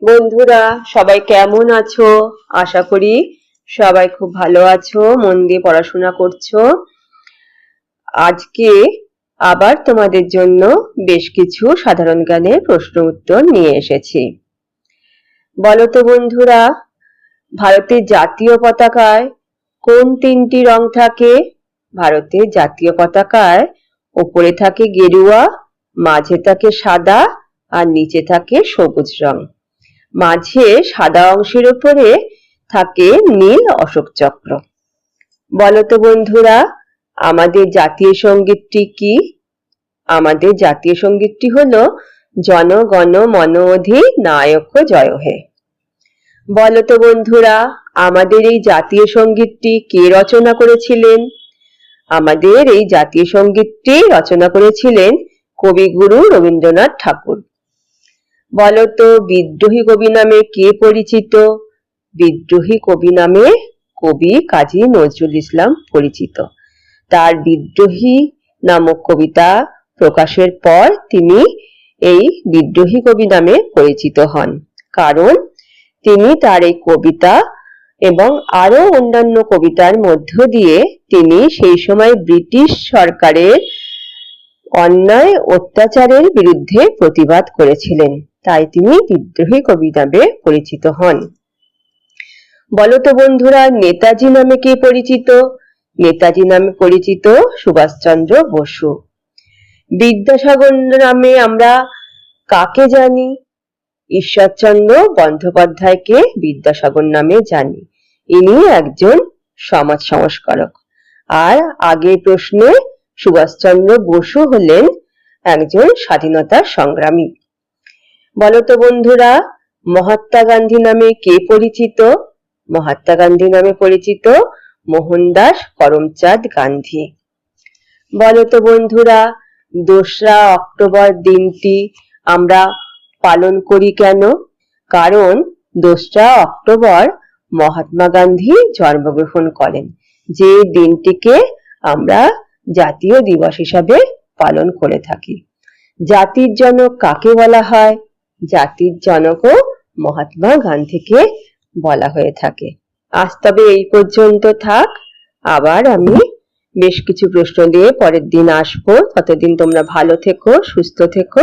বন্ধুরা সবাই কেমন আছো? আশা করি সবাই খুব ভালো আছো, মন দিয়ে পড়াশোনা করছো। আজকে আবার তোমাদের জন্য বেশ কিছু সাধারণ জ্ঞানের প্রশ্ন উত্তর নিয়ে এসেছি। বলো তো বন্ধুরা, ভারতের জাতীয় পতাকায় কোন তিনটি রং থাকে? ভারতের জাতীয় পতাকায় উপরে থাকে গেরুয়া, মাঝে থাকে সাদা আর নিচে থাকে সবুজ রং। মাঝে সাদা অংশের উপরে থাকে নীল অশোক চক্র। বলো তো বন্ধুরা, আমাদের জাতীয় সঙ্গীতটি কি? আমাদের জাতীয় সঙ্গীতটি হলো জন গণ মন অধি নায়ক জয় হে। বলো তো বন্ধুরা, আমাদের এই জাতীয় সঙ্গীতটি কে রচনা করেছিলেন? আমাদের এই জাতীয় সঙ্গীতটি রচনা করেছিলেন কবিগুরু রবীন্দ্রনাথ ঠাকুর। বলতো বিদ্রোহী কবি নামে কে পরিচিত? বিদ্রোহী কবি নামে কবি কাজী নজরুল ইসলাম পরিচিত। তার বিদ্রোহী নামক কবিতা প্রকাশের পর তিনি এই বিদ্রোহী কবি নামে পরিচিত হন, কারণ তিনি তার এই কবিতা এবং আরো অন্যান্য কবিতার মধ্য দিয়ে তিনি সেই সময় ব্রিটিশ সরকারের অন্যায় অত্যাচারের বিরুদ্ধে প্রতিবাদ করেছিলেন, তাই তিনি বিদ্রোহী কবি নামে পরিচিত হন। বলতো বন্ধুরা, নেতাজি নামে কে পরিচিত? নেতাজি নামে পরিচিত সুভাষচন্দ্র বসু। বিদ্যাসাগর নামে আমরা কাকে জানি? ঈশ্বরচন্দ্র বন্দ্যোপাধ্যায়কে বিদ্যাসাগর নামে জানি। ইনি একজন সমাজ সংস্কারক। আর আগের প্রশ্নে সুভাষচন্দ্র বসু হলেন একজন স্বাধীনতা সংগ্রামী। বলতো বন্ধুরা, মহাত্মা গান্ধী নামে কে পরিচিত? মহাত্মা গান্ধী নামে পরিচিত মোহনদাস করমচাঁদ গান্ধী। বলতো বন্ধুরা, 2রা অক্টোবর দিনটি আমরা পালন করি কেন? কারণ 2রা অক্টোবর মহাত্মা গান্ধী জন্মগ্রহণ করেন, যে দিনটিকে আমরা জাতীয় দিবস হিসাবে পালন করে থাকি। জাতির জনক কাকে বলা হয়? জাতির জনকও মহাত্মা গান্ধীকে বলা হয়ে থাকে। আজ তবে এই পর্যন্ত থাক, আবার আমি বেশ কিছু প্রশ্ন দিয়ে পরের দিন আসবো। ততদিন তোমরা ভালো থেকো, সুস্থ থেকো।